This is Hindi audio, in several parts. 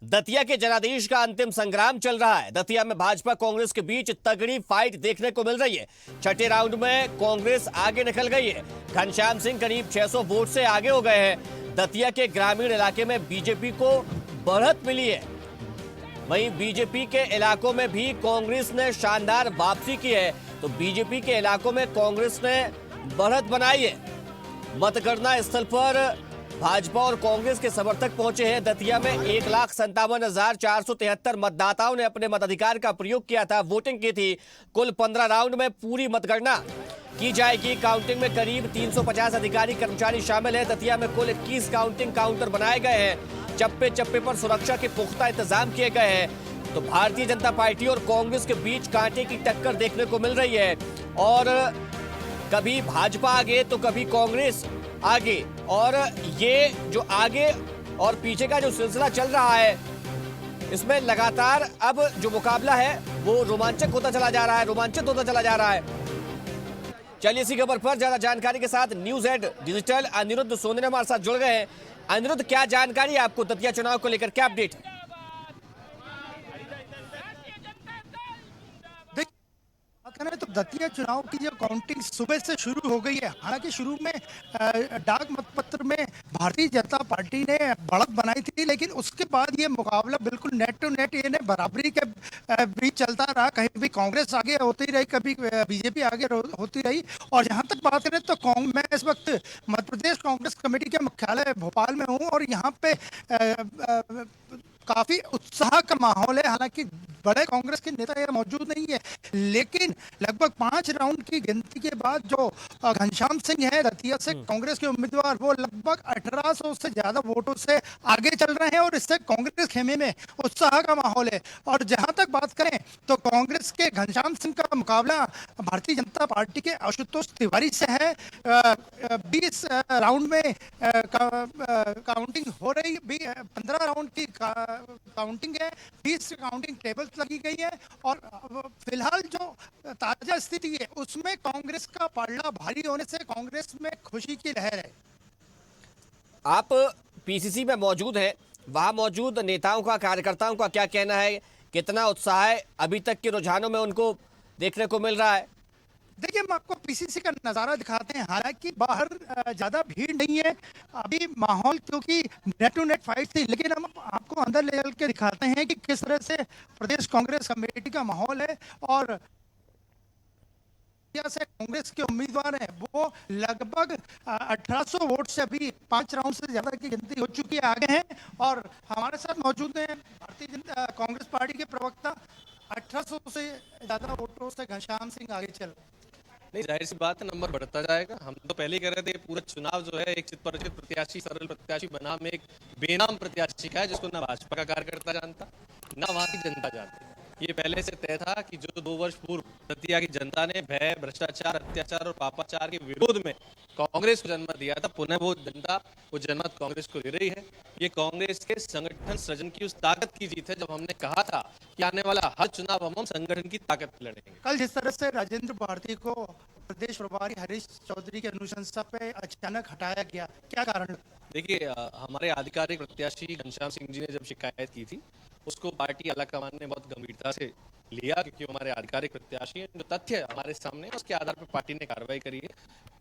दतिया के जनादेश का अंतिम संग्राम चल रहा है। दतिया में भाजपा कांग्रेस के बीच तगड़ी फाइट देखने को मिल रही है। छठे राउंड में कांग्रेस आगे निकल गई है। घनश्याम सिंह करीब 600 वोट से आगे हो गए हैं। दतिया के ग्रामीण इलाके में बीजेपी को बढ़त मिली है। वहीं बीजेपी के इलाकों में भी कांग्रेस ने शानदार वापसी की है। तो बीजेपी के इलाकों में कांग्रेस ने बढ़त बनाई है। मतगणना स्थल पर भाजपा और कांग्रेस के समर्थक पहुंचे हैं। दतिया में 1,57,473 मतदाताओं ने अपने मताधिकार का प्रयोग किया था, वोटिंग की थी। कुल 15 राउंड में पूरी मतगणना की जाएगी। काउंटिंग में करीब 350 अधिकारी कर्मचारी शामिल हैं। दतिया में कुल 21 काउंटिंग काउंटर बनाए गए हैं। चप्पे चप्पे पर सुरक्षा के पुख्ता इंतजाम किए गए हैं। तो भारतीय जनता पार्टी और कांग्रेस के बीच कांटे की टक्कर देखने को मिल रही है और कभी भाजपा आगे तो कभी कांग्रेस आगे। और ये जो आगे और पीछे का जो सिलसिला चल रहा है, इसमें लगातार अब जो मुकाबला है वो रोमांचक होता चला जा रहा है, रोमांचित होता चला जा रहा है। चलिए इसी खबर पर ज्यादा जानकारी के साथ न्यूज एड डिजिटल अनिरुद्ध सोनी हमारे साथ जुड़ गए हैं। अनिरुद्ध, क्या जानकारी है आपको दतिया चुनाव को लेकर, क्या अपडेट है? करें तो दतिया चुनाव की जो काउंटिंग सुबह से शुरू हो गई है। हालांकि शुरू में डाक मतपत्र में भारतीय जनता पार्टी ने बढ़त बनाई थी, लेकिन उसके बाद ये मुकाबला बिल्कुल नेट टू नेट ये बराबरी के बीच चलता रहा। कहीं भी कांग्रेस आगे होती रही, कभी बीजेपी आगे होती रही। और जहां तक बात करें तो मैं इस वक्त मध्य प्रदेश कांग्रेस कमेटी के मुख्यालय भोपाल में हूं और यहाँ पे काफी उत्साह का माहौल है। हालांकि बड़े कांग्रेस के नेता यहाँ मौजूद नहीं है, लेकिन लगभग 5 राउंड की गिनती के बाद जो घनश्याम सिंह है दतिया से कांग्रेस के उम्मीदवार, वो लगभग 1800 से ज्यादा वोटों से आगे चल रहे हैं और इससे कांग्रेस खेमे में उत्साह का माहौल है। और जहां तक बात करें तो कांग्रेस के घनश्याम सिंह का मुकाबला भारतीय जनता पार्टी के आशुतोष तिवारी से है। 20 राउंड में काउंटिंग हो रही, 15 राउंड की काउंटिंग है, 20 काउंटिंग टेबल्स लगी गई है। और फिलहाल जो ताजा स्थिति है उसमें कांग्रेस का पलड़ा भारी होने से कांग्रेस में खुशी की लहर है। आप पीसीसी में मौजूद हैं, वहां मौजूद नेताओं का, कार्यकर्ताओं का क्या कहना है? कितना उत्साह है अभी तक के रुझानों में उनको देखने को मिल रहा है? देखिए, हम आपको पीसीसी का नज़ारा दिखाते हैं। हालांकि बाहर ज़्यादा भीड़ नहीं है अभी, माहौल क्योंकि नेट टू नेट फाइट थी, लेकिन हम आपको अंदर ले चल के दिखाते हैं कि किस तरह से प्रदेश कांग्रेस कमेटी का माहौल है। और से कांग्रेस के उम्मीदवार हैं वो लगभग 1800 वोट से अभी 5 राउंड से ज़्यादा की गिनती हो चुकी है, आगे हैं। और हमारे साथ मौजूद हैं भारतीय जनता कांग्रेस पार्टी के प्रवक्ता। 1800 से ज़्यादा वोटों से घनश्याम सिंह आगे चल। नहीं, जाहिर सी बात है, नंबर बढ़ता जाएगा। हम तो पहले ही कह रहे थे पूरा चुनाव जो है एक चित परिचित प्रत्याशी, सरल प्रत्याशी बनाम एक बेनाम प्रत्याशी का है, जिसको ना भाजपा का कार्यकर्ता जानता ना वहां की जनता जानती। ये पहले से तय था कि जो 2 वर्ष पूर्व दतिया की जनता ने भय, भ्रष्टाचार, अत्याचार और पापाचार के विरोध में कांग्रेस को जन्म दिया था, पुनः वो जनता वो जनमत कांग्रेस को दे रही है। ये कांग्रेस के संगठन सृजन की उस ताकत की जीत है जब हमने कहा था कि आने वाला हर चुनाव हम संगठन की ताकत पे लड़ेंगे। कल जिस तरह से राजेंद्र भारती को प्रदेश प्रभारी हरीश चौधरी की अनुशंसा पे अचानक हटाया गया, क्या कारण? देखिए, हमारे आधिकारिक प्रत्याशी घनश्याम सिंह जी ने जब शिकायत की थी, उसको पार्टी आलाकमान ने बहुत गंभीरता से लिया, क्योंकि हमारे आधिकारिक प्रत्याशी हैं। जो तथ्य हमारे सामने है उसके आधार पर पार्टी ने कार्रवाई करी है।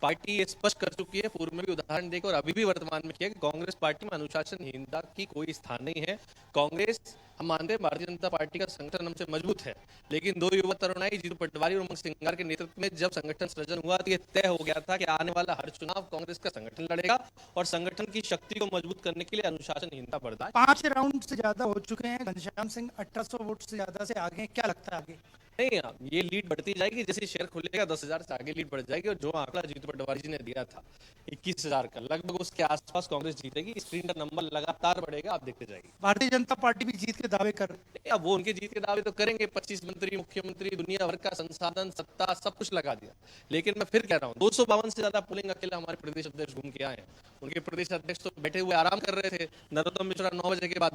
पार्टी ये स्पष्ट कर चुकी है, पूर्व में भी उदाहरण देकर और अभी भी वर्तमान में किया, कि कांग्रेस पार्टी में अनुशासनहीनता की कोई स्थान नहीं है। कांग्रेस, हम मानते हैं भारतीय जनता पार्टी का संगठन हमसे मजबूत है, लेकिन 2 युवा तरुणाई जीतू पटवारी और उमंग सिंगार के नेतृत्व में जब संगठन सृजन हुआ तो ये तय हो गया था कि आने वाला हर चुनाव कांग्रेस का संगठन लड़ेगा और संगठन की शक्ति को मजबूत करने के लिए अनुशासनहीनता बर्दाश्त। 5 राउंड से ज्यादा हो चुके हैं, घनश्याम सिंह 1800 वोट से ज्यादा से आगे हैं, क्या लगता है आगे? नहीं, ये लीड बढ़ती जाएगी। जैसे शेयर खुलेगा 10,000 से आगे लीड बढ़ जाएगी। और जो आंकड़ा जीतू पटवारी जी ने दिया था 21,000 का, लगभग उसके आसपास कांग्रेस जीतेगी। स्क्रीन का नंबर लगातार बढ़ेगा, आप देखते जाएगी। भारतीय जनता पार्टी भी जीत के दावे कर अब वो उनके जीत के दावे तो करेंगे, 25 मंत्री, मुख्यमंत्री, दुनिया भर का संसाधन, सत्ता, सब कुछ लगा दिया। लेकिन मैं फिर कह रहा हूँ, 252 से ज्यादा पोलिंग अकेले हमारे प्रदेश अध्यक्ष घूम के आए हैं। उनके प्रदेश अध्यक्ष तो बैठे हुए आराम कर रहे थे। नरोत्तम मिश्रा 9 बजे के बाद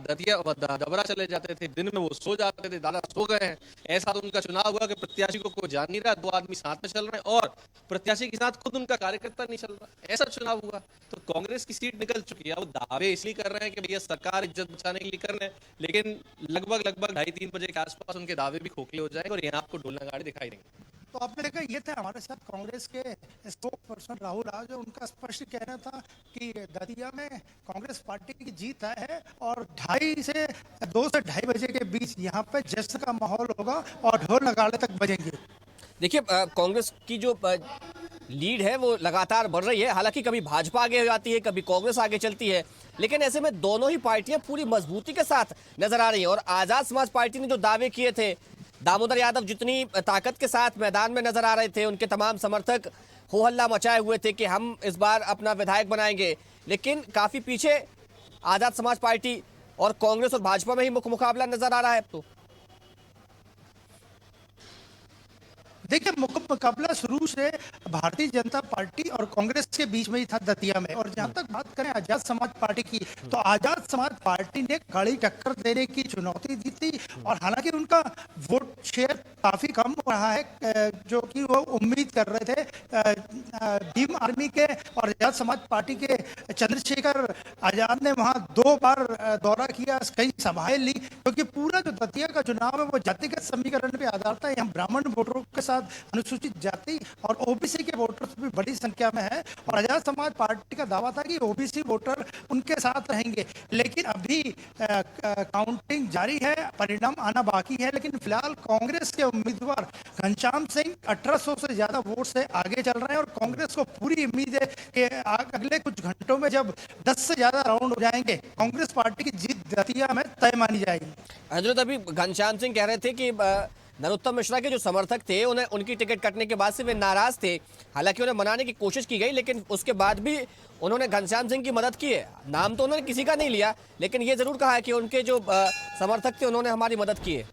डबरा चले जाते थे, दिन में वो सो जाते थे, दादा सो गए हैं। ऐसा तो उनका चुनाव हुआ कि प्रत्याशी को कोई जान नहीं रहा, 2 आदमी साथ में चल रहे हैं और प्रत्याशी के साथ खुद उनका कार्यकर्ता नहीं चल रहा, ऐसा चुनाव हुआ। तो कांग्रेस की सीट निकल चुकी है। वो दावे इसलिए कर रहे हैं कि भैया सरकार इज्जत बचाने के लिए कर रहे हैं, लेकिन लगभग 2:30-3 बजे के आसपास उनके दावे भी खोखले हो जाएंगे और यहाँ आपको ढोलना गाड़ी दिखाई देंगे। तो आपने देखा, ये थे हमारे साथ कांग्रेस के स्पोक्स पर्सन राहुल आज, उनका स्पष्ट कहना था कि दतिया में कांग्रेस पार्टी की जीत है और 2 से ढाई बजे के बीच यहाँ पे जश्न का माहौल होगा और ढोल नगाड़े तक बजेंगे। देखिए कांग्रेस की जो लीड है वो लगातार बढ़ रही है। हालांकि कभी भाजपा आगे हो जाती है, कभी कांग्रेस आगे चलती है, लेकिन ऐसे में दोनों ही पार्टियां पूरी मजबूती के साथ नजर आ रही हैं। और आजाद समाज पार्टी ने जो दावे किए थे, दामोदर यादव जितनी ताकत के साथ मैदान में नजर आ रहे थे, उनके तमाम समर्थक हो हल्ला मचाए हुए थे कि हम इस बार अपना विधायक बनाएंगे, लेकिन काफी पीछे आजाद समाज पार्टी और कांग्रेस और भाजपा में ही मुकाबला नजर आ रहा है अब तो। देखिए, मुकाबला शुरू से भारतीय जनता पार्टी और कांग्रेस के बीच में ही था दतिया में। और जहां तक बात करें आजाद समाज पार्टी की, तो आजाद समाज पार्टी ने कड़ी टक्कर देने की चुनौती दी थी और हालांकि उनका वोट शेयर काफी कम रहा है, जो कि वो उम्मीद कर रहे थे। भीम आर्मी के और आजाद समाज पार्टी के चंद्रशेखर आजाद ने वहां 2 बार दौरा किया, कई सभाएं ली, क्योंकि पूरा जो दतिया का चुनाव है वो जातिगत समीकरण पे आधार था। यहाँ ब्राह्मण वोटरों के साथ अनुसूचित जाति और ओबीसी के वोटर्स भी बड़ी संख्या में है और आजाद समाज पार्टी का दावा था कि ओबीसी वोटर उनके साथ रहेंगे। लेकिन अभी काउंटिंग जारी है, परिणाम आना बाकी है, लेकिन फिलहाल कांग्रेस के उम्मीदवार घनश्याम सिंह 1800 से ज्यादा वोट से आगे चल रहे हैं और कांग्रेस को पूरी उम्मीद है कि अगले कुछ घंटों में जब 10 से ज्यादा राउंड हो जाएंगे, कांग्रेस पार्टी की जीत दतिया में तय मानी जाएगी। हजरत, अभी घनश्याम सिंह कह रहे थे कि नरोत्तम मिश्रा के जो समर्थक थे उन्हें उनकी टिकट कटने के बाद से वे नाराज थे। हालांकि उन्हें मनाने की कोशिश की गई, लेकिन उसके बाद भी उन्होंने घनश्याम सिंह की मदद की है। नाम तो उन्होंने किसी का नहीं लिया, लेकिन ये जरूर कहा है कि उनके जो समर्थक थे उन्होंने हमारी मदद की है।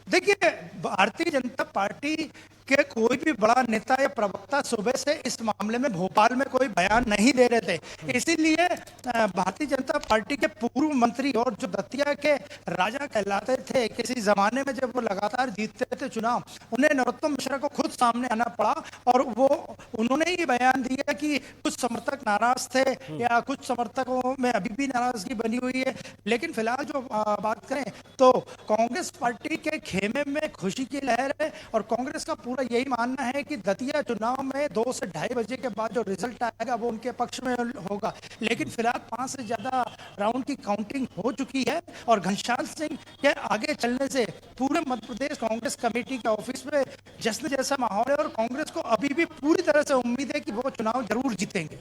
देखिए, भारतीय जनता पार्टी के कोई भी बड़ा नेता या प्रवक्ता सुबह से इस मामले में भोपाल में कोई बयान नहीं दे रहे थे। इसीलिए भारतीय जनता पार्टी के पूर्व मंत्री और जो दतिया के राजा कहलाते थे किसी जमाने में, जब वो लगातार जीतते थे चुनाव, उन्हें नरोत्तम मिश्रा को खुद सामने आना पड़ा और उन्होंने ही बयान दिया कि कुछ समर्थक नाराज थे या कुछ समर्थकों में अभी भी नाराजगी बनी हुई है। लेकिन फिलहाल जो बात करें तो कांग्रेस पार्टी के खेमे में खुशी की लहर है और कांग्रेस का पूरा यही मानना है कि दतिया चुनाव में 2 से ढाई बजे के बाद जो रिजल्ट आएगा वो उनके पक्ष में होगा। लेकिन फिलहाल 5 से ज्यादा राउंड की काउंटिंग हो चुकी है और घनश्याम सिंह के आगे चलने से पूरे मध्य प्रदेश कांग्रेस कमेटी के ऑफिस में जश्न जैसा माहौल है और कांग्रेस को अभी भी पूरी तरह से उम्मीद है कि वो चुनाव जरूर जीतेंगे।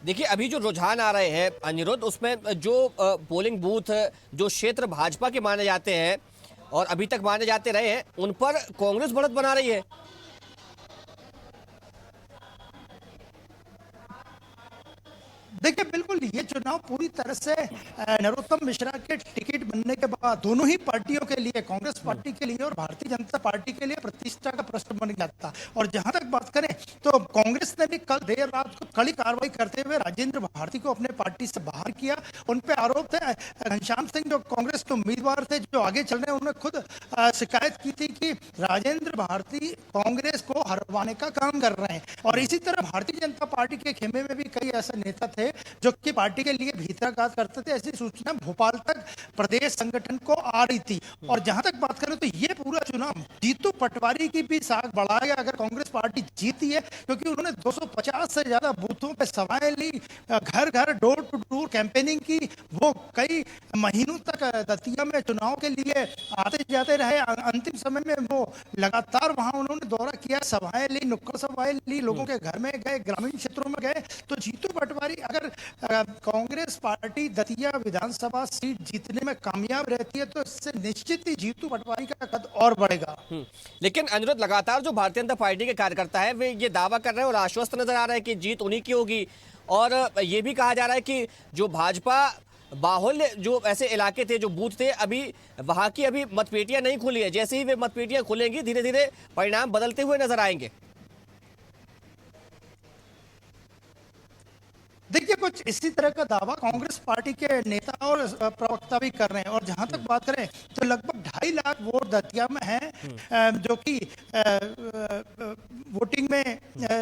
देखिए, अभी जो रुझान आ रहे हैं अनिरुद्ध, उसमें जो पोलिंग बूथ जो क्षेत्र भाजपा के माने जाते हैं और अभी तक माने जाते रहे हैं, उन पर कांग्रेस बढ़त बना रही है। देखिए, बिल्कुल ये चुनाव पूरी तरह से नरोत्तम मिश्रा के टिकट बनने के बाद दोनों ही पार्टियों के लिए, कांग्रेस पार्टी के लिए और भारतीय जनता पार्टी के लिए प्रतिष्ठा का प्रश्न बन गया था। और जहां तक बात करें तो कांग्रेस ने भी कल देर रात को कड़ी कार्रवाई करते हुए राजेंद्र भारती को अपने पार्टी से बाहर किया। उन पे आरोप थे, घनश्याम सिंह जो कांग्रेस के उम्मीदवार थे जो आगे चल रहे हैं, उन्होंने खुद शिकायत की थी कि राजेंद्र भारती कांग्रेस को हरवाने का काम कर रहे हैं। और इसी तरह भारतीय जनता पार्टी के खेमे में भी कई ऐसे नेता थे जो कि पार्टी के लिए भीतरघात करते थे। ऐसी सूचना भोपाल तक प्रदेश संगठन को आ रही थी। और जहां तक बात करें तो ये पूरा चुनाव जीतू पटवारी की भी साख बढ़ाएगा अगर कांग्रेस पार्टी जीती है, क्योंकि उन्होंने 250 से ज्यादा बूथों पे सभाएं ली, घर घर डोर टू डोर कैंपेनिंग की। वो कई महीनों तक दतिया में चुनाव के लिए आते जाते रहे। अंतिम समय में वो लगातार वहां उन्होंने दौरा किया, सभाएं ली, नुक्कड़ सभाएं ली, लोगों के घर में गए, ग्रामीण क्षेत्रों में गए। तो जीतू पटवारी अगर कांग्रेस पार्टी दतिया विधानसभा सीट जीतने में कामयाब रहती है तो इससे निश्चित ही जीतू पटवारी का कद और बढ़ेगा। लेकिन अनिरुद्ध, लगातार जो भारतीय जनता पार्टी के कार्यकर्ता है वे ये दावा कर रहे हैं और आश्वस्त नजर आ रहा है कि जीत उन्हीं की होगी। और ये भी कहा जा रहा है कि जो भाजपा बाहुल्य जो ऐसे इलाके थे, जो बूथ थे, अभी वहां की अभी मतपेटियां नहीं खुली है। जैसे ही वे मतपेटियां खुलेंगी, धीरे धीरे परिणाम बदलते हुए नजर आएंगे। देखिए, कुछ इसी तरह का दावा कांग्रेस पार्टी के नेता और प्रवक्ता भी कर रहे हैं। और जहां तक बात करें तो लगभग 2.5 लाख वोट दतिया में हैं, जो कि वोटिंग में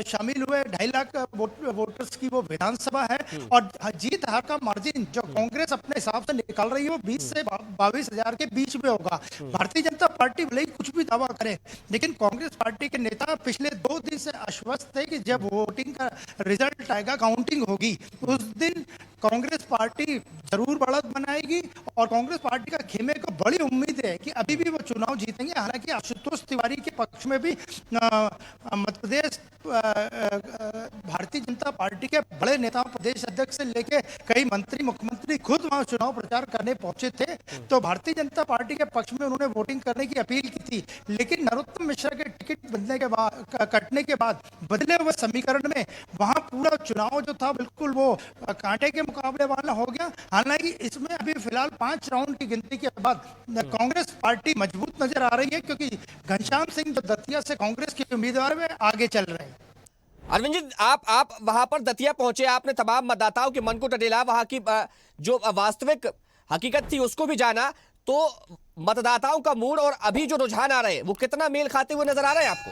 शामिल हुए। 2.5 लाख वोटर्स की वो विधानसभा है। और जीत हार का मार्जिन जो कांग्रेस अपने हिसाब से निकाल रही है वो 20 से 22 हजार के बीच में होगा। भारतीय जनता पार्टी भले ही कुछ भी दावा करे, लेकिन कांग्रेस पार्टी के नेता पिछले 2 दिन से आश्वस्त थे कि जब वोटिंग का रिजल्ट आएगा, काउंटिंग होगी, उस दिन कांग्रेस पार्टी जरूर बढ़त बनाएगी। और कांग्रेस पार्टी का खेमे को बड़ी उम्मीद है कि अभी भी वो चुनाव जीतेंगे। हालांकि आशुतोष तिवारी के पक्ष में भी मध्य प्रदेश भारतीय जनता पार्टी के बड़े नेताओं, प्रदेश अध्यक्ष से लेके कई मंत्री, मुख्यमंत्री खुद वहां चुनाव प्रचार करने पहुंचे थे। तो भारतीय जनता पार्टी के पक्ष में उन्होंने वोटिंग करने की अपील की थी। लेकिन नरोत्तम मिश्रा के टिकट बदलने के बाद, कटने के बाद बदले हुए समीकरण में वहां पूरा चुनाव जो था बिल्कुल वो कांटे के मुकाबले वाला हो गया। हालांकि इसमें अभी फिलहाल 5 राउंड की गिनती के बाद कांग्रेस पार्टी मजबूत नजर आ रही है, क्योंकि घनश्याम सिंह जो दतिया से कांग्रेस के उम्मीदवार में आगे चल रहे हैं। अरविंद जी, आप वहां पर दतिया पहुंचे, आपने तमाम मतदाताओं के मन को टटेला, वहां की जो वास्तविक हकीकत थी उसको भी जाना। तो मतदाताओं का मूड और अभी जो रुझान आ रहे हैं वो कितना मेल खाते हुए नजर आ रहे हैं आपको?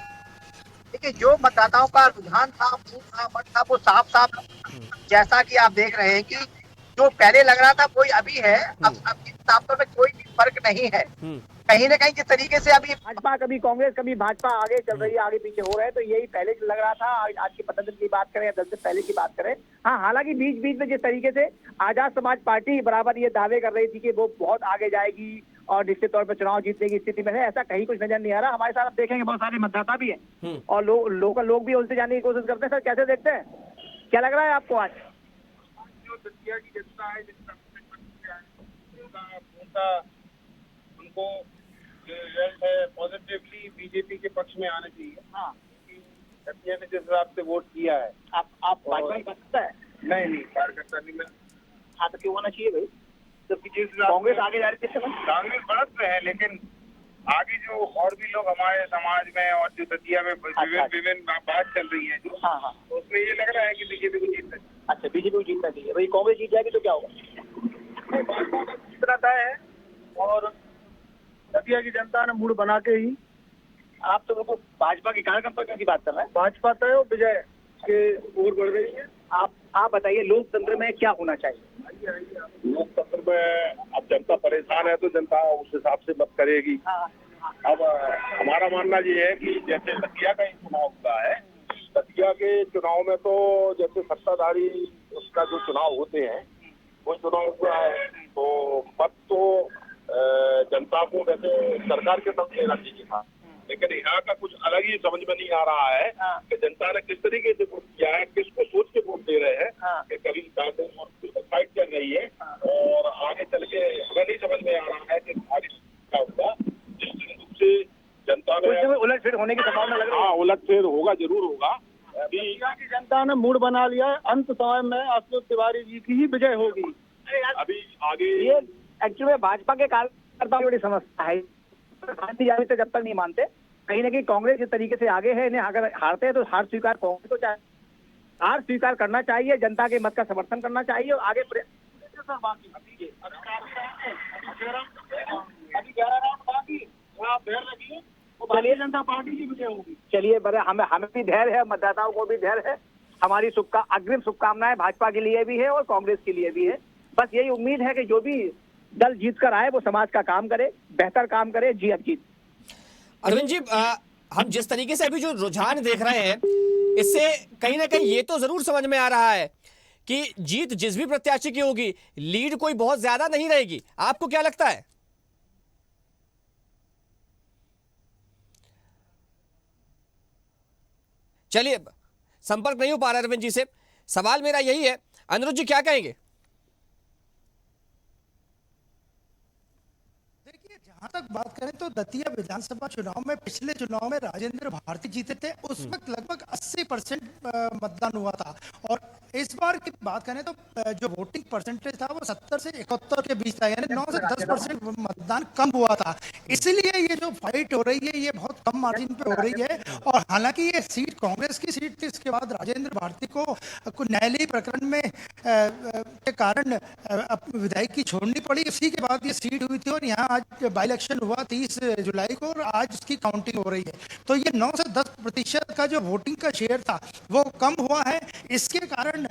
देखिए, जो मतदाताओं का रुझान था, मूड था, मन था, वो साफ साफ जैसा कि आप देख रहे हैं कि जो पहले लग रहा था वही अभी है। अब साफ तौर पे कोई भी फर्क नहीं है। कहीं ना कहीं जिस तरीके से अभी भाजपा कभी कांग्रेस कभी भाजपा आगे चल रही है, आगे पीछे हो रहे हैं, तो यही पहले लग रहा था। आज की 15 दिन की बात करें या 10 दिन पहले की बात करें, हाँ, हालांकि बीच बीच में जिस तरीके से आजाद समाज पार्टी बराबर ये दावे कर रही थी कि वो बहुत आगे जाएगी और निश्चित तौर पर चुनाव जीतने की स्थिति में है, ऐसा कहीं कुछ नजर नहीं आ रहा। हमारे साथ आप देखेंगे बहुत सारे मतदाता भी हैं और लोकल लोग भी उनसे जानने की कोशिश करते हैं। सर, कैसे देखते हैं, क्या लग रहा है आपको आज? जो दतिया की जनता है, उनको जो रिजल्ट है पॉजिटिवली बीजेपी के पक्ष में आना चाहिए। हाँ, दतिया ने जिस हिसाब से वोट किया है। आप भाजपा की बात करता है? नहीं, कार्यकर्ता नहीं। मैं हाँ, तो क्यों होना चाहिए भाई, जबकि जिस हिसाब कांग्रेस आगे जा रही है। कांग्रेस बढ़त में है, लेकिन आगे जो और भी लोग हमारे समाज में और जो दतिया में विभिन्न बात चल रही है जो, हाँ, तो उसमें ये लग रहा है कि बीजेपी को जीतना चाहिए। अच्छा, बीजेपी को जीतना चाहिए भाई। कांग्रेस जीत जाएगी तो क्या होगा? जीतना तय है और दतिया की जनता ने मूड बना के ही। आप तो बिल्कुल भाजपा के कार्यकर्ता की बात कर रहे हैं। भाजपा तय हो विजय के ओर बढ़ रही है। आप बताइए, लोकतंत्र में क्या होना चाहिए? लोकतंत्र में अब जनता परेशान है तो जनता उस हिसाब से मत करेगी। अब हमारा मानना ये है कि जैसे दतिया का ही चुनाव हुआ है, दतिया के चुनाव में तो जैसे सत्ताधारी उसका जो चुनाव होते हैं वो चुनाव हुआ है, तो मत तो जनता को वैसे सरकार के तरफ लेना चाहिए था। लेकिन यहाँ का कुछ अलग ही समझ में नहीं आ रहा है कि जनता ने किस तरीके से वोट किया है, किसको सोच के वोट दे रहे हैं कि कभी फाइट चल रही है और आगे चल के हमें नहीं समझ में आ रहा है कि आगे क्या होगा। जिस रूप से जनता ने उलटफेर होने की संभावना लग रही है। हाँ, उलटफेर होगा, जरूर होगा। अभी की जनता ने मूड बना लिया है, अंत समय में आशुतोष तिवारी जी की ही विजय होगी। अभी आगे ये एक्चुअली में भाजपा के कार्यकर्ताओं की बड़ी समस्या है। गांधी जावे तो जब तक नहीं मानते, कहीं ना कहीं कांग्रेस जिस तरीके से आगे है, इन्हें अगर हारते हैं तो हार स्वीकार कांग्रेस को चाहिए, हार स्वीकार करना चाहिए, जनता के मत का समर्थन करना चाहिए और आगे अभी 11 राउंड बाकी, आप धैर्य रखिए, भारतीय जनता पार्टी की विजय होगी। चलिए, बड़े हमें भी धैर्य है, मतदाताओं को भी धैर्य है। हमारी अग्रिम शुभकामनाएं भाजपा के लिए भी है और कांग्रेस के लिए भी है। बस यही उम्मीद है कि जो भी दल जीत कर आए वो समाज का काम करे, बेहतर काम करे। जी अभिजीत। अरविंद जी, हम जिस तरीके से अभी जो रुझान देख रहे हैं, इससे कहीं ना कहीं ये तो जरूर समझ में आ रहा है कि जीत जिस भी प्रत्याशी की होगी, लीड कोई बहुत ज्यादा नहीं रहेगी। आपको क्या लगता है? चलिए, संपर्क नहीं हो पा रहा अरविंद जी से। सवाल मेरा यही है, अनिरुद्ध जी क्या कहेंगे? जहां तक बात करें तो दतिया विधानसभा चुनाव में, पिछले चुनाव में राजेंद्र भारती जीते थे, उस वक्त लगभग 80% मतदान हुआ था। और इस बार की बात करें तो जो वोटिंग परसेंटेज था वो 70 से 71 के बीच था, यानी 9 से 10% मतदान कम हुआ था। इसलिए ये जो फाइट हो रही है ये बहुत कम मार्जिन पे हो रही है। और हालांकि ये सीट कांग्रेस की सीट थी, इसके बाद राजेंद्र भारती को न्यायालयी प्रकरण में के कारण विधायकी छोड़नी पड़ी। इसी के बाद ये सीट हुई थी और यहाँ आज बाई इलेक्शन हुआ 30 जुलाई को और आज उसकी काउंटिंग हो रही है। तो ये 9 से 10% का जो वोटिंग का शेयर था वो कम हुआ है। इसके कारण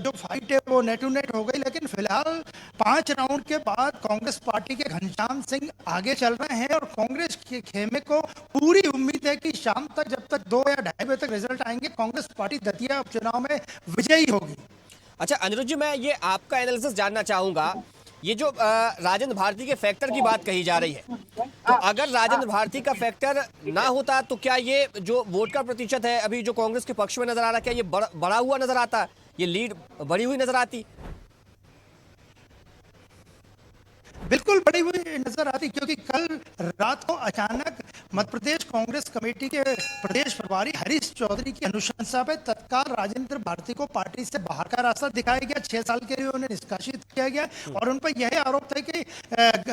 जो फाइट है वो नेट टू नेट हो गई। लेकिन फिलहाल 5 राउंड के बाद कांग्रेस पार्टी के घनश्याम सिंह आगे चल रहे हैं और कांग्रेस के खेमे को पूरी उम्मीद है कि शाम तक, जब तक 2 या 2:30 बजे तक रिजल्ट आएंगे, कांग्रेस पार्टी दतिया उपचुनाव में विजयी होगी। अच्छा अनिरुद्ध जी, मैं ये आपका एनालिसिस जानना चाहूंगा। ये जो राजेंद्र भारती के फैक्टर की बात कही जा रही है, तो अगर राजेंद्र भारती का फैक्टर ना होता तो क्या ये जो वोट का प्रतिशत है अभी जो कांग्रेस के पक्ष में नजर आ रहा है, क्या ये बढ़ा हुआ नजर आता, ये लीड बढ़ी हुई नजर आती? बिल्कुल बड़ी हुई नजर आती, क्योंकि कल रात को अचानक मध्य प्रदेश कांग्रेस कमेटी के प्रदेश प्रभारी हरीश चौधरी की अनुशंसा पे तत्काल राजेंद्र भारती को पार्टी से बाहर का रास्ता दिखाया गया। 6 साल के लिए उन्हें निष्कासित किया गया और उन पर यह आरोप था कि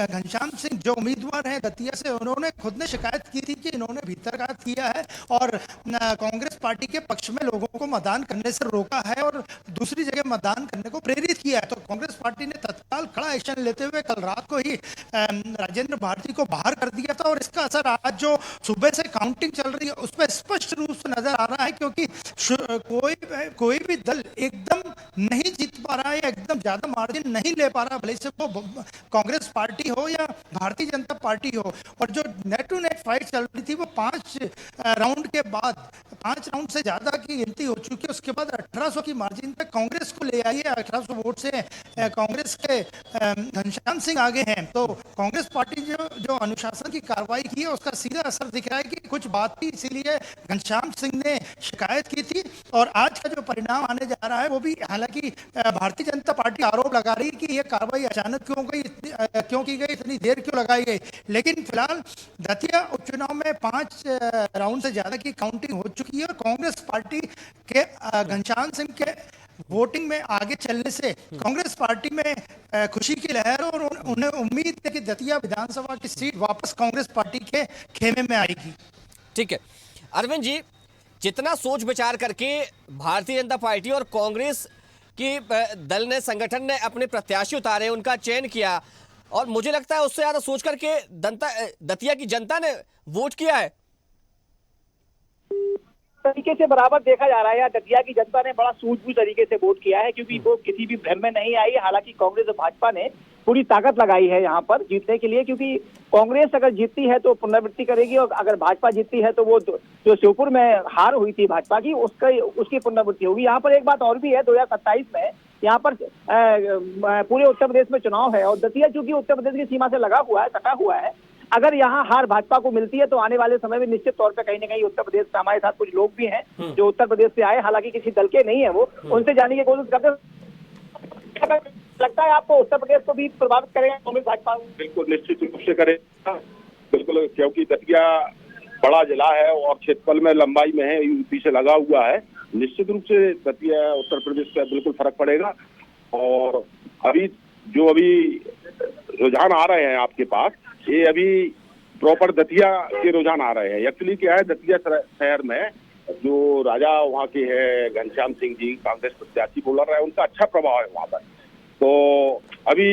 घनश्याम सिंह जो उम्मीदवार हैं दतिया से, उन्होंने खुद ने शिकायत की थी कि इन्होंने भीतरघात किया है और कांग्रेस पार्टी के पक्ष में लोगों को मतदान करने से रोका है और दूसरी जगह मतदान करने को प्रेरित किया है। तो कांग्रेस पार्टी ने तत्काल कड़ा एक्शन लेते हुए कल रात को ही राजेंद्र भारती को बाहर कर दिया था और इसका असर आज जो सुबह से काउंटिंग चल रही है उस पर स्पष्ट रूप से नजर आ रहा है, क्योंकि कोई भी दल एकदम नहीं जीत पा रहा है, एकदम ज्यादा मार्जिन नहीं ले पा रहा, भले से वो कांग्रेस पार्टी हो या भारतीय जनता पार्टी हो। और जो नेट टू नेट फाइट चल रही थी वो 5 राउंड के बाद, 5 राउंड से ज्यादा की गिनती हो चुकी है, उसके बाद 1800 की मार्जिन पे कांग्रेस को ले आई है। 1800 वोट से कांग्रेस के घनश्याम सिंह आगे हैं। तो कांग्रेस पार्टी जो अनुशासन की कार्रवाई की है उसका सीधा असर दिख रहा है कि कुछ बात थी, इसीलिए घनश्याम सिंह ने शिकायत की थी। और आज का जो परिणाम आने जा रहा है वो भी, हालांकि भारतीय जनता पार्टी आरोप लगा रही है कि ये कार्रवाई अचानक क्यों की गई, इतनी देर क्यों लगाई गई, लेकिन फिलहाल दतिया उपचुनाव में 5 राउंड से ज्यादा की काउंटिंग हो चुकी है और कांग्रेस पार्टी के घनश्याम सिंह के वोटिंग में आगे चलने से कांग्रेस पार्टी में खुशी की लहर और उन्हें उम्मीद है कि दतिया विधानसभा की सीट वापस कांग्रेस पार्टी के खेमे में आएगी। ठीक है अरविंद जी, जितना सोच विचार करके भारतीय जनता पार्टी और कांग्रेस की दल ने, संगठन ने अपने प्रत्याशी उतारे, उनका चयन किया, और मुझे लगता है उससे ज्यादा सोच करके दतिया की जनता ने वोट किया है। तरीके से बराबर देखा जा रहा है, दतिया की जनता ने बड़ा सूझबूझ तरीके से वोट किया है, क्योंकि वो किसी भी भ्रम में नहीं आई। हालांकि कांग्रेस और भाजपा ने पूरी ताकत लगाई है यहाँ पर जीतने के लिए, क्योंकि कांग्रेस अगर जीतती है तो पुनरावृत्ति करेगी और अगर भाजपा जीतती है तो वो जो श्योपुर में हार हुई थी भाजपा की उसकी पुनरावृत्ति होगी। यहाँ पर एक बात और भी है, 2027 में यहाँ पर पूरे उत्तर प्रदेश में चुनाव है और दतिया चूंकि उत्तर प्रदेश की सीमा से लगा हुआ है, सटा हुआ है, अगर यहाँ हार भाजपा को मिलती है तो आने वाले समय में निश्चित तौर पे कहीं ना कहीं उत्तर प्रदेश से हमारे साथ कुछ लोग भी हैं जो उत्तर प्रदेश से आए, हालांकि किसी दल के नहीं है, वो उनसे जानने की कोशिश करते। लगता है आपको उत्तर प्रदेश को भी प्रभावित करेगा कांग्रेस भाजपा? बिल्कुल निश्चित रूप से करेगा, बिल्कुल, क्योंकि दतिया बड़ा जिला है और क्षेत्रफल में लंबाई में है, यूपी से लगा हुआ है। निश्चित रूप से दतिया उत्तर प्रदेश का बिल्कुल फर्क पड़ेगा। और अभी रुझान आ रहे हैं आपके पास, ये अभी प्रॉपर दतिया के रुझान आ रहे हैं। एक्चुअली क्या है, दतिया शहर में जो राजा वहाँ के हैं घनश्याम सिंह जी, कांग्रेस प्रत्याशी बोलर है, उनका अच्छा प्रभाव है वहाँ पर। तो अभी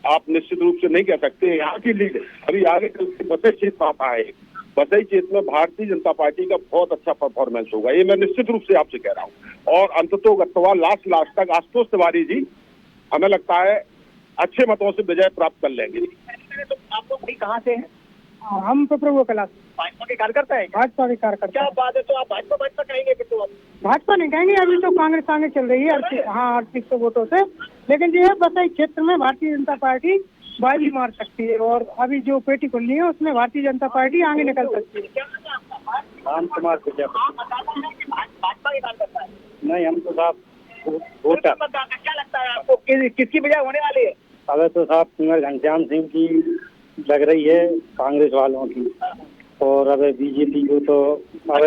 आप निश्चित रूप से नहीं कह सकते यहाँ की लीड अभी आगे चल के बसई क्षेत्र आता है, बसई क्षेत्र में भारतीय जनता पार्टी का बहुत अच्छा परफॉर्मेंस होगा, ये मैं निश्चित रूप से आपसे कह रहा हूँ। और अंततोगत्वा लास्ट तक आशुतोष तिवारी जी हमें लगता है अच्छे मतों से विजय प्राप्त कर लेंगे। तो आप लोग भाई कहाँ से हैं? हम तो प्रभु क्लास भाजपा के कार्यकर्ता है। भाजपा के कार्यकर्ता। क्या बात है, तो आप भाजपा कहेंगे कि तो भाजपा नहीं कहेंगे, अभी तो कांग्रेस आगे चल रही है 3800 वोटों से, लेकिन जो है बसई क्षेत्र में भारतीय जनता पार्टी बाजी मार सकती है और अभी जो पेटी खुली है उसमें भारतीय जनता पार्टी आगे निकल सकती है। राम कुमार भाजपा के कार्यकर्ता है? नहीं, हम तो साहब वोटर। क्या लगता है आपको किसकी विजय होने वाली है? अगर तो साहब कुंवर घनश्याम सिंह की लग रही है कांग्रेस वालों की, और अब बीजेपी को तो अब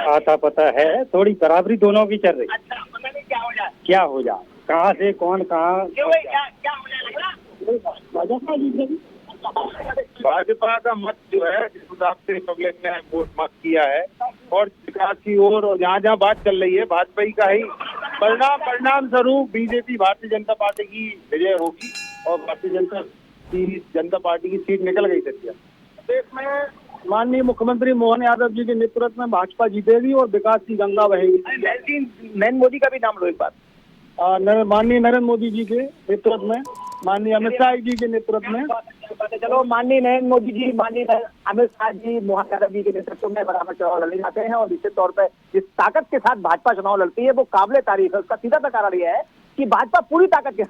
आता पता है, थोड़ी बराबरी दोनों की चल रही। क्या हो जाए, कहाँ से कौन कहाँ भाजपा का मत जो है जिस हिसाब से पब्लिक ने वोट मत किया है और विकास की ओर, और जहाँ जहाँ बात चल रही है भाजपा ही का ही परिणाम स्वरूप बीजेपी भारतीय जनता पार्टी की विजय होगी और भारतीय जनता पार्टी की सीट निकल गई दतिया। देश में माननीय मुख्यमंत्री मोहन यादव जी के नेतृत्व में भाजपा जीतेगी और विकास की गंगा बहेगी। नरेंद्र मोदी का भी नाम लो एक बार। माननीय नरेंद्र मोदी जी के नेतृत्व में, माननीय अमित शाह जी के नेतृत्व में, चलो माननीय नरेंद्र मोदी जी, माननीय अमित शाह जी, मोहन यादव जी के नेतृत्व में बराबर चुनाव लड़े जाते हैं और निश्चित तौर पर जिस ताकत के साथ भाजपा चुनाव लड़ती है वो काबिले तारीफ है। उसका सीधा सा कारण यह है कि भाजपा पूरी ताकत के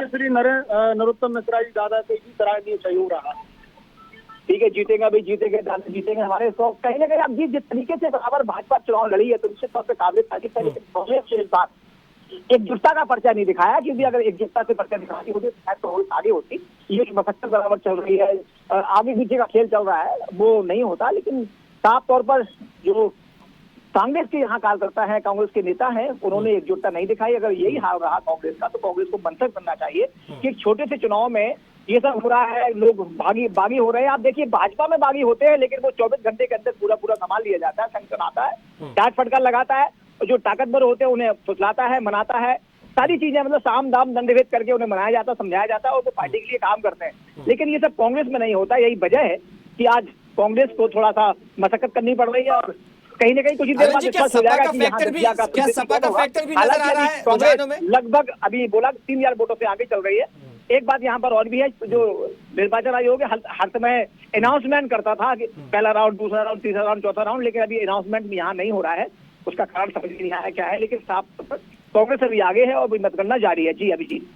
श्री नरोत्तम मिश्रा जी दादा से इसी तरह नहीं सहयोग रहा। ठीक है, जीतेगा भी, जीतेंगे, दादा जीतेंगे, हमारे तो कहीं ना कहीं अब जिस तरीके से बराबर भाजपा चुनाव लड़ी है तो निश्चित तौर पर काबिले तारीफ है। लेकिन कांग्रेस से इस बार एकजुटता का पर्चा नहीं दिखाया, क्योंकि अगर एकजुटता से पर्चा दिखाती होती तो आगे होती। ये मशक्कत बराबर चल रही है, आगे पीछे का खेल चल रहा है, वो नहीं होता। लेकिन साफ तौर पर जो कांग्रेस के यहाँ कार्यकर्ता है, कांग्रेस के नेता हैं, उन्होंने एकजुटता नहीं दिखाई। अगर यही हाल रहा कांग्रेस का तो कांग्रेस को मंथन करना चाहिए कि एक छोटे से चुनाव में ये सब हो रहा है, लोग बागी हो रहे हैं। आप देखिए भाजपा में बागी होते हैं लेकिन वो 24 घंटे के अंदर पूरा कमाल लिया जाता है, संगठन आता है, डांट फटकार लगाता है, और जो ताकतवर होते हैं उन्हें फुसलाता है, मनाता है, सारी चीजें मतलब साम दाम दंडभेद करके उन्हें मनाया जाता है, समझाया जाता है और वो पार्टी के लिए काम करते हैं। लेकिन ये सब कांग्रेस में नहीं होता। यही वजह है कि आज कांग्रेस को थोड़ा सा मशक्कत करनी पड़ रही है और कहीं ना कहीं कुछ देर बाद स्पष्ट हो जाएगा कि यहाँ सपा का फैक्टर भी नजर आ रहा है रुझानों में। लगभग अभी बोला 3000 वोटों से आगे चल रही है। एक बात यहाँ पर और भी है, जो निर्वाचन आयोग हर समय अनाउंसमेंट करता था कि पहला राउंड, दूसरा राउंड, तीसरा राउंड, चौथा राउंड, लेकिन अभी अनाउंसमेंट यहाँ नहीं हो रहा है। उसका कारण समझ नहीं आया क्या है, लेकिन साफ कांग्रेस अभी आगे है और मतगणना जारी है। जी अभिजीत,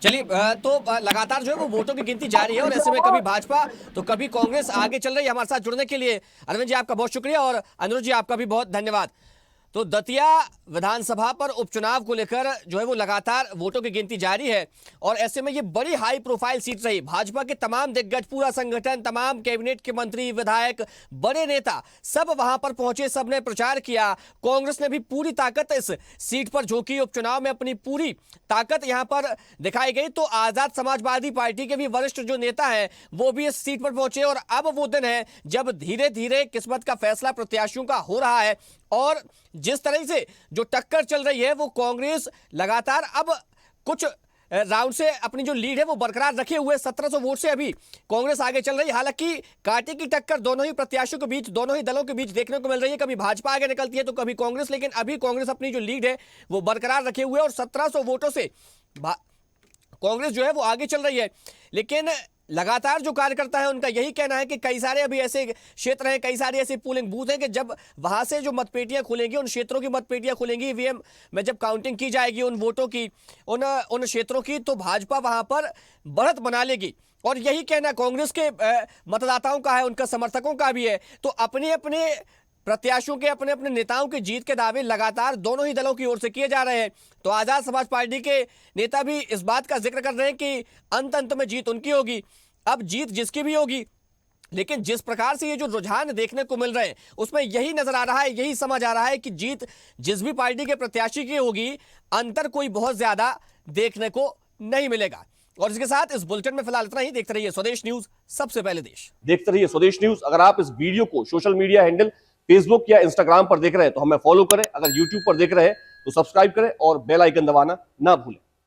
चलिए तो लगातार जो है वो वोटों की गिनती जारी है और ऐसे में कभी भाजपा तो कभी कांग्रेस आगे चल रही है। हमारे साथ जुड़ने के लिए अरविंद जी आपका बहुत शुक्रिया और अनुज जी आपका भी बहुत धन्यवाद। तो दतिया विधानसभा पर उपचुनाव को लेकर जो है वो लगातार वोटों की गिनती जारी है और ऐसे में ये बड़ी हाई प्रोफाइल सीट रही। भाजपा के तमाम दिग्गज, पूरा संगठन, तमाम कैबिनेट के मंत्री, विधायक, बड़े नेता सब वहां पर पहुंचे, सबने प्रचार किया। कांग्रेस ने भी पूरी ताकत इस सीट पर झोंकी, उपचुनाव में अपनी पूरी ताकत यहां पर दिखाई गई। तो आजाद समाजवादी पार्टी के भी वरिष्ठ जो नेता हैं वो भी इस सीट पर पहुंचे और अब वो दिन है जब धीरे धीरे किस्मत का फैसला प्रत्याशियों का हो रहा है। और जिस तरह से जो टक्कर चल रही है वो कांग्रेस लगातार अब कुछ राउंड से अपनी जो लीड है वो बरकरार रखे हुए 1700 वोट से अभी कांग्रेस आगे चल रही है। हालांकि कांटे की टक्कर दोनों ही प्रत्याशियों के बीच, दोनों ही दलों के बीच देखने को मिल रही है। कभी भाजपा आगे निकलती है तो कभी कांग्रेस, लेकिन अभी कांग्रेस अपनी जो लीड है वो बरकरार रखे हुए और 1700 वोटों से कांग्रेस जो है वो आगे चल रही है। लेकिन लगातार जो कार्यकर्ता है उनका यही कहना है कि कई सारे अभी ऐसे क्षेत्र हैं, कई सारे ऐसे पोलिंग बूथ हैं कि जब वहां से जो मतपेटियां खुलेंगी, उन क्षेत्रों की मतपेटियां खुलेंगी, ईवीएम में जब काउंटिंग की जाएगी उन वोटों की, उन क्षेत्रों की, तो भाजपा वहां पर बढ़त बना लेगी। और यही कहना कांग्रेस के मतदाताओं का है, उनका समर्थकों का भी है। तो अपने अपने प्रत्याशियों के, अपने अपने नेताओं की जीत के दावे लगातार दोनों ही दलों की ओर से किए जा रहे हैं। तो आजाद समाज पार्टी के नेता भी इस बात का जिक्र कर रहे हैं कि अंत में जीत उनकी होगी। अब जीत जिसकी भी होगी, लेकिन जिस प्रकार से ये जो रुझान देखने को मिल रहे हैं उसमें यही नजर आ रहा है, यही समझ आ रहा है कि जीत जिस भी पार्टी के प्रत्याशी की होगी, अंतर कोई बहुत ज्यादा देखने को नहीं मिलेगा। और इसके साथ इस बुलेटिन में फिलहाल इतना ही। देखते रहिए स्वदेश न्यूज, सबसे पहले देश। देखते रहिए स्वदेश न्यूज। अगर आप इस वीडियो को सोशल मीडिया हैंडल फेसबुक या इंस्टाग्राम पर देख रहे हैं तो हमें फॉलो करें। अगर यूट्यूब पर देख रहे हैं तो सब्सक्राइब करें और बेल आइकन दबाना ना भूलें।